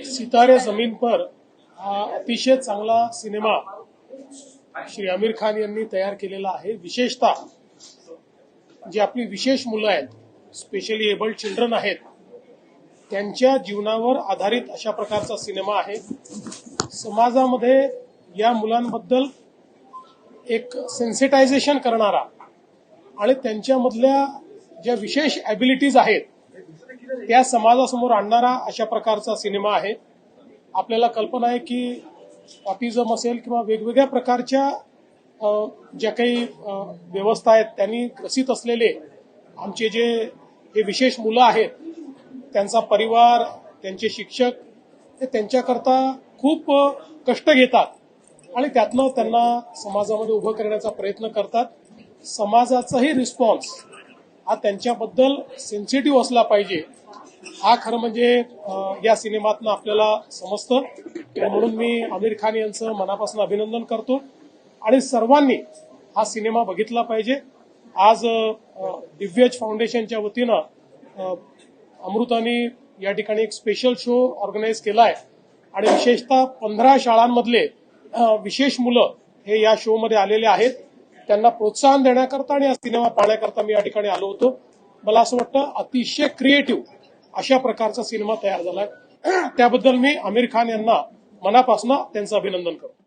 सितारे जमीन पर हा अतिशय चांगला सिनेमा श्री आमिर खान यांनी तयार केलेला आहे। विशेषतः जी आपली विशेष मुलं आहेत, स्पेशली एबल्ड चिल्ड्रन आहेत, त्यांच्या जीवनावर आधारित अशा प्रकारचा सिनेमा आहे। समाजामध्ये या मुलांबद्दल एक सेन्सिटायझेशन करणारा आणि त्यांच्यामधल्या ज्या विशेष ॲबिलिटीज आहेत त्या समाजासमोर आणणारा अशा प्रकारचा सिनेमा आहे। आपल्याला कल्पना आहे की ऑटिझम असेल किंवा वेगवेगळ्या प्रकारच्या ज्या काही व्यवस्था आहेत त्यांनी ग्रसित असलेले आमचे जे हे विशेष मुलं आहेत, त्यांचा परिवार, त्यांचे शिक्षक हे त्यांच्याकरता खूप कष्ट घेतात आणि त्यातनं त्यांना समाजामध्ये उभं करण्याचा प्रयत्न करतात। समाजाचाही रिस्पॉन्स हा त्यांच्याबद्दल सेन्सिटिव्ह असला पाहिजे, हा खरं म्हणजे या सिनेमातनं आपल्याला समजतं। म्हणून मी आमिर खान यांचं मनापासून अभिनंदन करतो आणि सर्वांनी हा सिनेमा बघितला पाहिजे। आज दिव्यज फाउंडेशनच्या वतीनं अमृतानी या ठिकाणी एक स्पेशल शो ऑर्गनाईज केला आहे आणि विशेषतः 15 शाळांमधले विशेष मुलं हे या शो मध्ये आलेले आहेत। त्यांना प्रोत्साहन देण्याकरता आणि हा सिनेमा पाहण्याकरता मी या ठिकाणी आलो होतो। मला असं वाटतं अतिशय क्रिएटिव्ह अशा प्रकारचा सिनेमा तयार झालाय, त्याबद्दल मी आमिर खान यांना मनापासून त्यांचं अभिनंदन करतो।